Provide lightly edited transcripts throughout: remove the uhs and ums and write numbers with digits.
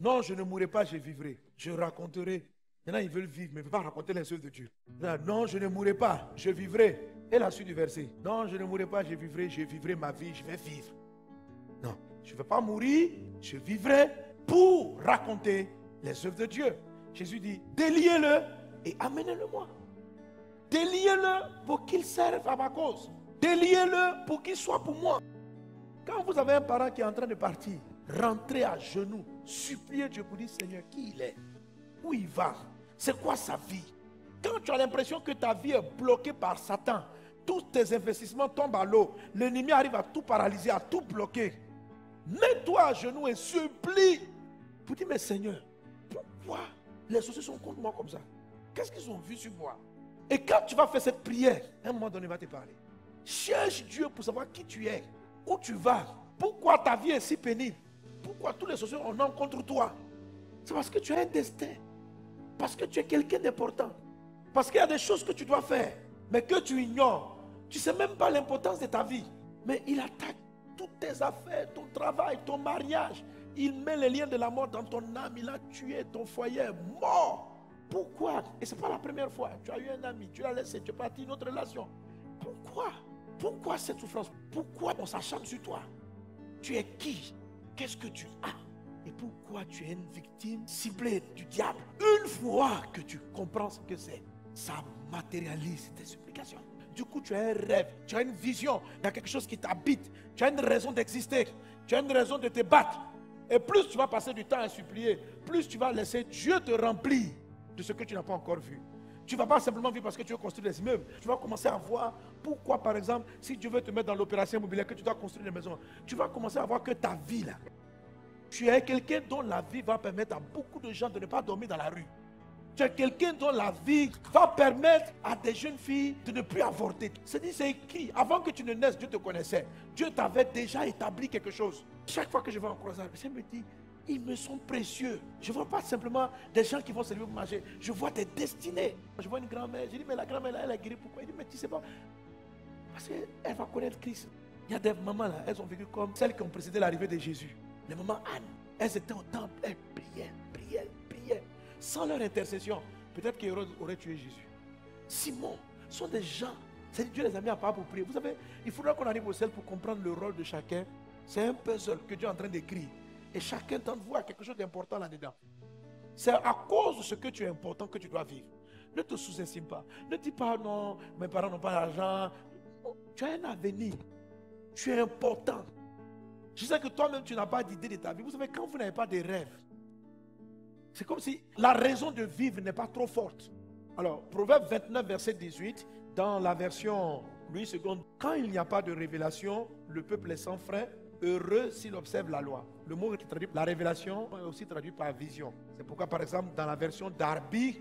Non, je ne mourrai pas, je vivrai. Je raconterai. Maintenant, ils veulent vivre, mais ils ne peuvent pas raconter les œuvres de Dieu. Non, je ne mourrai pas, je vivrai. Et la suite du verset. Non, je ne mourrai pas, je vivrai ma vie, je vais vivre. Non, je ne vais pas mourir, je vivrai pour raconter les œuvres de Dieu. Jésus dit, déliez-le et amenez-le moi. Déliez-le pour qu'il serve à ma cause. Déliez-le pour qu'il soit pour moi. Quand vous avez un parent qui est en train de partir, rentrez à genoux, suppliez Dieu pour dire, Seigneur, qui il est? Où il va? C'est quoi sa vie? Quand tu as l'impression que ta vie est bloquée par Satan, tous tes investissements tombent à l'eau, l'ennemi arrive à tout paralyser, à tout bloquer. Mets-toi à genoux et supplie pour dire, mais Seigneur, pourquoi les sociétés sont contre moi comme ça? Qu'est-ce qu'ils ont vu sur moi? Et quand tu vas faire cette prière, à un moment donné, il va te parler. Cherche Dieu pour savoir qui tu es, où tu vas, pourquoi ta vie est si pénible, pourquoi tous les sociétés ont nom contre toi. C'est parce que tu as un destin, parce que tu es quelqu'un d'important, parce qu'il y a des choses que tu dois faire, mais que tu ignores. Tu ne sais même pas l'importance de ta vie, mais il attaque toutes tes affaires, ton travail, ton mariage. Il met les liens de la mort dans ton âme. Il a tué ton foyer, mort. Pourquoi? Et ce n'est pas la première fois. Tu as eu un ami, tu l'as laissé, tu es parti une autre relation. Pourquoi? Pourquoi cette souffrance? Pourquoi on s'acharne sur toi? Tu es qui? Qu'est-ce que tu as? Et pourquoi tu es une victime ciblée du diable? Une fois que tu comprends ce que c'est, ça matérialise tes supplications. Du coup, tu as un rêve, tu as une vision, il y a quelque chose qui t'habite, tu as une raison d'exister, tu as une raison de te battre. Et plus tu vas passer du temps à supplier, plus tu vas laisser Dieu te remplir de ce que tu n'as pas encore vu. Tu ne vas pas simplement vivre parce que tu veux construire des immeubles. Tu vas commencer à voir pourquoi, par exemple, si Dieu veut te mettre dans l'opération immobilière, que tu dois construire des maisons, tu vas commencer à voir que ta vie là, tu es quelqu'un dont la vie va permettre à beaucoup de gens de ne pas dormir dans la rue. Tu es quelqu'un dont la vie va permettre à des jeunes filles de ne plus avorter. C'est écrit. Avant que tu ne naisses, Dieu te connaissait. Dieu t'avait déjà établi quelque chose. Chaque fois que je vais en croisade, je me dis, ils me sont précieux. Je ne vois pas simplement des gens qui vont se lever pour manger. Je vois des destinées. Je vois une grand-mère. Je dis, mais la grand-mère, là, elle est guérie. Pourquoi? Elle dit, mais tu sais pas. Parce qu'elle va connaître Christ. Il y a des mamans là, elles ont vécu comme celles qui ont précédé l'arrivée de Jésus. Les mamans Anne, elles étaient au temple, elles priaient. Sans leur intercession, peut-être qu'Hérode aurait tué Jésus. Simon, sont des gens, c'est Dieu les a mis à part pour prier. Vous savez, il faudra qu'on arrive au ciel pour comprendre le rôle de chacun. C'est un puzzle que Dieu est en train d'écrire. Et chacun d'entre vous a quelque chose d'important là-dedans. C'est à cause de ce que tu es important que tu dois vivre. Ne te sous-estime pas. Ne dis pas non, mes parents n'ont pas d'argent. Tu as un avenir. Tu es important. Je sais que toi-même tu n'as pas d'idée de ta vie. Vous savez, quand vous n'avez pas de rêves, c'est comme si la raison de vivre n'est pas trop forte. Alors, Proverbe 29, verset 18, dans la version Louis II, quand il n'y a pas de révélation, le peuple est sans frein, heureux s'il observe la loi. Le mot qui traduit la révélation est aussi traduit par vision. C'est pourquoi, par exemple, dans la version Darby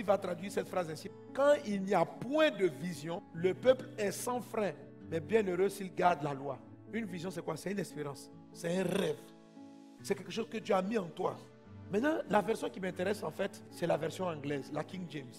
va traduire cette phrase ainsi. Quand il n'y a point de vision, le peuple est sans frein, mais bien heureux s'il garde la loi. Une vision, c'est quoi? C'est une espérance, c'est un rêve. C'est quelque chose que Dieu a mis en toi. Maintenant, la version qui m'intéresse en fait, c'est la version anglaise, la King James.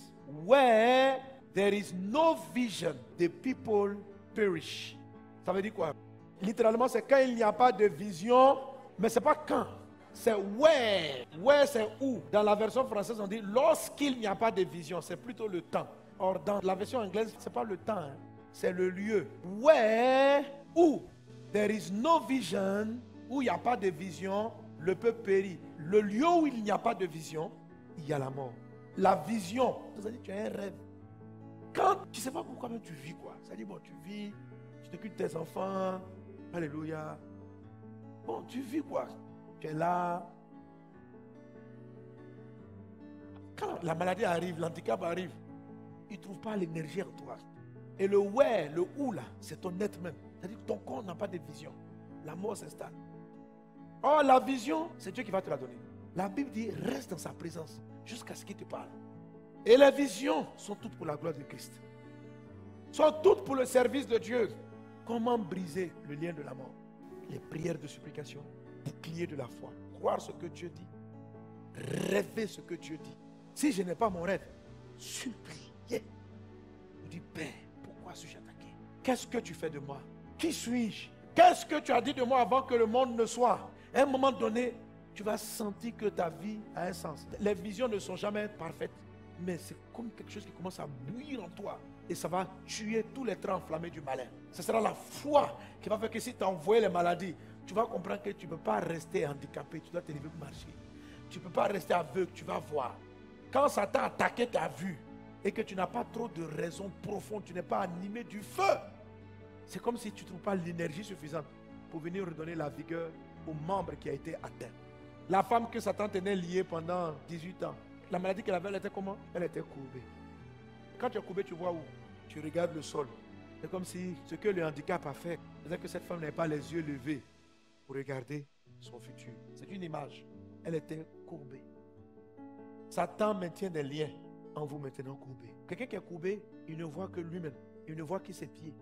Where there is no vision, the people perish. Ça veut dire quoi? Littéralement, c'est quand il n'y a pas de vision, mais c'est pas quand. C'est where. Where, c'est où. Dans la version française, on dit lorsqu'il n'y a pas de vision, c'est plutôt le temps. Or, dans la version anglaise, c'est pas le temps, hein, c'est le lieu. Where, où there is no vision, où il n'y a pas de vision, le peuple périt. Le lieu où il n'y a pas de vision, il y a la mort. La vision, c'est-à-dire tu as un rêve. Quand tu ne sais pas pourquoi même tu vis quoi. C'est-à-dire bon, tu vis, tu t'occupes de tes enfants, alléluia. Bon, tu vis quoi? Tu es là. Quand la maladie arrive, l'handicap arrive, il ne trouve pas l'énergie en toi. Et le ouais, le où là, c'est ton être même. C'est-à-dire que ton corps n'a pas de vision. La mort s'installe. Or, la vision, c'est Dieu qui va te la donner. La Bible dit, reste dans sa présence jusqu'à ce qu'il te parle. Et les visions sont toutes pour la gloire de Christ. Sont toutes pour le service de Dieu. Comment briser le lien de la mort? Les prières de supplication, bouclier de la foi. Croire ce que Dieu dit. Rêver ce que Dieu dit. Si je n'ai pas mon rêve, supplier. Je dis, Père, pourquoi suis-je attaqué? Qu'est-ce que tu fais de moi? Qui suis-je? Qu'est-ce que tu as dit de moi avant que le monde ne soit? À un moment donné, tu vas sentir que ta vie a un sens. Les visions ne sont jamais parfaites, mais c'est comme quelque chose qui commence à bouillir en toi. Et ça va tuer tous les traits enflammés du malin. Ce sera la foi qui va faire que si tu as envoyé les maladies, tu vas comprendre que tu ne peux pas rester handicapé, tu dois te lever pour marcher. Tu ne peux pas rester aveugle, tu vas voir. Quand Satan a attaqué ta vue et que tu n'as pas trop de raisons profondes, tu n'es pas animé du feu, c'est comme si tu ne trouves pas l'énergie suffisante pour venir redonner la vigueur au membre qui a été atteint. La femme que Satan tenait liée pendant 18 ans, la maladie qu'elle avait, elle était comment? Elle était courbée. Quand tu es courbé, tu vois où? Tu regardes le sol. C'est comme si ce que le handicap a fait, c'est que cette femme n'avait pas les yeux levés pour regarder son futur. C'est une image. Elle était courbée. Satan maintient des liens en vous maintenant courbé. Quelqu'un qui est courbé, il ne voit que lui-même. Il ne voit que ses pieds.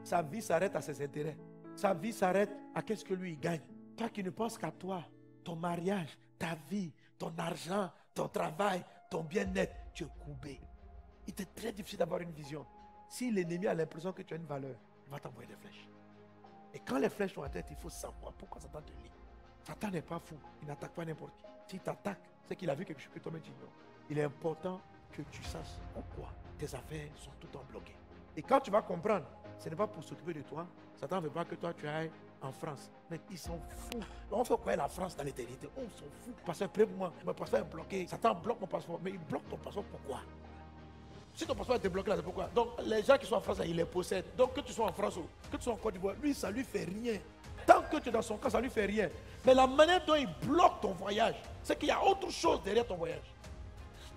Sa vie s'arrête à ses intérêts. Sa vie s'arrête à qu'est-ce que lui il gagne. Toi qui ne penses qu'à toi, ton mariage, ta vie, ton argent, ton travail, ton bien-être, tu es courbé. Il est très difficile d'avoir une vision. Si l'ennemi a l'impression que tu as une valeur, il va t'envoyer des flèches. Et quand les flèches sont à tête, il faut savoir pourquoi Satan te lie. Satan n'est pas fou. Il n'attaque pas n'importe qui. S'il t'attaque, c'est qu'il a vu quelque chose que toi-même tu ignores. Il est important que tu saches pourquoi tes affaires sont tout le temps bloquées. Et quand tu vas comprendre, ce n'est pas pour s'occuper de toi. Satan ne veut pas que toi tu ailles en France. Mais ils s'en foutent. On fait quoi la France dans l'éternité? On s'en fout. Pasteur, prie pour moi. Mon passeport est bloqué. Satan bloque mon passeport. Mais il bloque ton passeport pourquoi? Si ton passeport est bloqué là, c'est pourquoi? Donc les gens qui sont en France, ils les possèdent. Donc que tu sois en France ou que tu sois en Côte d'Ivoire, lui, ça lui fait rien. Tant que tu es dans son cas, ça lui fait rien. Mais la manière dont il bloque ton voyage, c'est qu'il y a autre chose derrière ton voyage.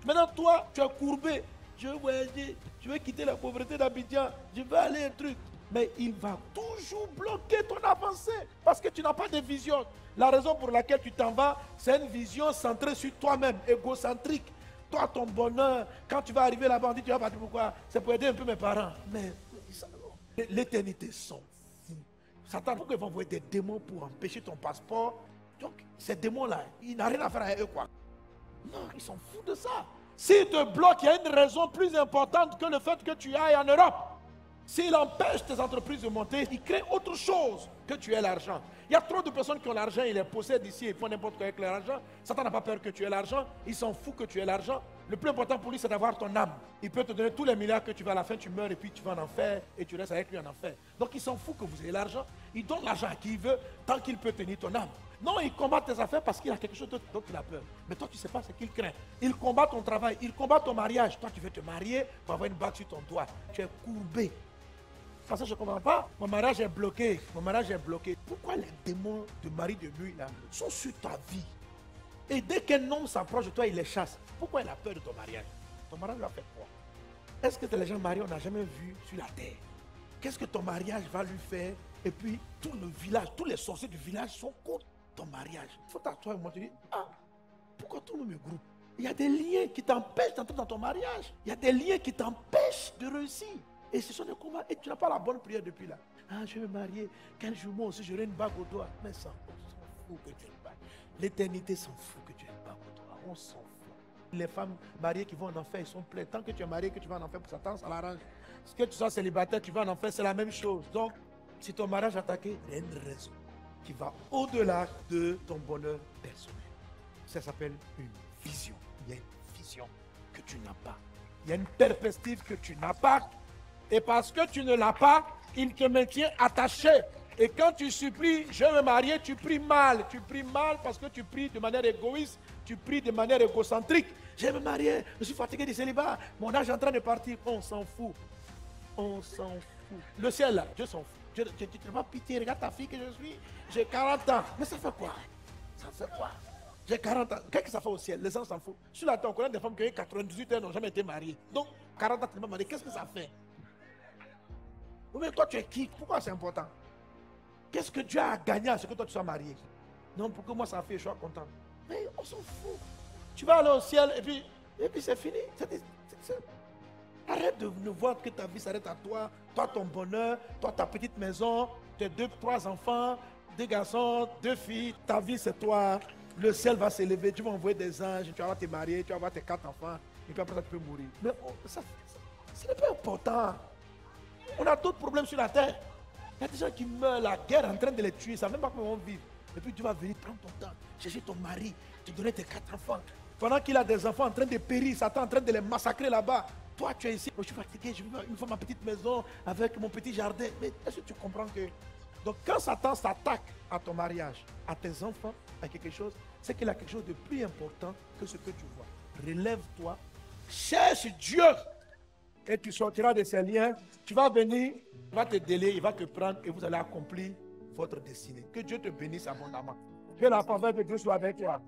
Maintenant, toi, tu es courbé. Je veux voyager, je veux quitter la pauvreté d'Abidjan, je veux aller un truc. Mais il va toujours bloquer ton avancée parce que tu n'as pas de vision. La raison pour laquelle tu t'en vas, c'est une vision centrée sur toi-même, égocentrique. Toi, ton bonheur, quand tu vas arriver là-bas, on dit tu vas partir pourquoi? C'est pour aider un peu mes parents. Mais l'éternité s'en fout. Satan, pourquoi ils vont envoyer des démons pour empêcher ton passeport? Donc, ces démons-là, ils n'ont rien à faire avec eux, quoi. Non, ils s'en foutent de ça. S'il te bloque, il y a une raison plus importante que le fait que tu ailles en Europe. S'il empêche tes entreprises de monter, il crée autre chose que tu aies l'argent. Il y a trop de personnes qui ont l'argent, ils les possèdent ici, ils font n'importe quoi avec l'argent. Satan n'a pas peur que tu aies l'argent, il s'en fout que tu aies l'argent. Le plus important pour lui, c'est d'avoir ton âme. Il peut te donner tous les milliards que tu veux, à la fin tu meurs et puis tu vas en enfer et tu restes avec lui en enfer. Donc il s'en fout que vous ayez l'argent, il donne l'argent à qui il veut tant qu'il peut tenir ton âme. Non, il combat tes affaires parce qu'il a quelque chose dont il a peur. Mais toi, tu ne sais pas ce qu'il craint. Il combat ton travail, il combat ton mariage. Toi, tu veux te marier pour avoir une bague sur ton doigt. Tu es courbé. Parce que je ne comprends pas. Mon mariage est bloqué. Mon mariage est bloqué. Pourquoi les démons de mari de nuit là sont sur ta vie? Et dès qu'un homme s'approche de toi, il les chasse. Pourquoi il a peur de ton mariage? Ton mariage va faire quoi? Est-ce que les gens mariés, on n'a jamais vu sur la terre? Qu'est-ce que ton mariage va lui faire? Et puis, tout le village, tous les sorciers du village sont contre ton mariage. Il faut t'asseoir et moi te dire, pourquoi tout le monde me groupe? Il y a des liens qui t'empêchent d'entrer dans ton mariage. Il y a des liens qui t'empêchent de réussir. Et ce sont des combats. Et tu n'as pas la bonne prière depuis là. Je vais me marier. Quel jour moi aussi j'aurai une bague au doigt. Mais ça, on s'en fout que tu aies une bague. L'éternité s'en fout que tu aies une bague au doigt. On s'en fout. Les femmes mariées qui vont en enfer, ils sont pleins. Tant que tu es marié, que tu vas en enfer pour Satan, ça l'arrange. Si que tu sois célibataire, tu vas en enfer, c'est la même chose. Donc, si ton mariage est attaqué, il y a une raison qui va au-delà de ton bonheur personnel. Ça s'appelle une vision. Il y a une vision que tu n'as pas. Il y a une perspective que tu n'as pas. Et parce que tu ne l'as pas, il te maintient attaché. Et quand tu supplies, je veux me marier, tu pries mal. Tu pries mal parce que tu pries de manière égoïste, tu pries de manière égocentrique. Je veux me marier, je suis fatigué du célibat, mon âge est en train de partir. On s'en fout. On s'en fout. Le ciel là, Dieu s'en fout. Tu ne pas pitié, regarde ta fille que je suis. J'ai 40 ans. Mais ça fait quoi? Ça fait quoi? J'ai 40 ans. Qu'est-ce que ça fait au ciel? Les gens s'en foutent. Sur la terre, on connaît des femmes qui ont 98 ans, n'ont jamais été mariées. Donc, 40 ans, tu n'es pas marié. Qu'est-ce que ça fait? Mais toi, tu es qui? Pourquoi c'est important? Qu'est-ce que Dieu a gagné à ce que toi tu sois marié? Non, pour que moi ça fait, je sois content. Mais on s'en fout. Tu vas aller au ciel et puis c'est fini. Arrête de ne voir que ta vie s'arrête à toi. Toi, ton bonheur, toi, ta petite maison, tes 2, 3 enfants, 2 garçons, 2 filles. Ta vie, c'est toi. Le ciel va s'élever. Tu vas envoyer des anges. Tu vas te marier. Tu vas avoir tes 4 enfants. Et puis après, ça, tu peux mourir. Mais ça n'est pas important. On a d'autres problèmes sur la terre. Il y a des gens qui meurent, la guerre est en train de les tuer. Ils ne savent même pas comment vivre. Et puis tu vas venir prendre ton temps, chercher ton mari, te donner tes 4 enfants. Pendant qu'il a des enfants en train de périr, Satan en train de les massacrer là-bas. Toi, tu es ici, je suis fatigué, je veux me faire ma petite maison avec mon petit jardin. Mais est-ce que tu comprends que... Donc quand Satan s'attaque à ton mariage, à tes enfants, à quelque chose, c'est qu'il a quelque chose de plus important que ce que tu vois. Relève-toi, cherche Dieu et tu sortiras de ces liens. Tu vas venir, il va te délier, il va te prendre et vous allez accomplir votre destinée. Que Dieu te bénisse abondamment. Que la faveur de Dieu soit avec toi.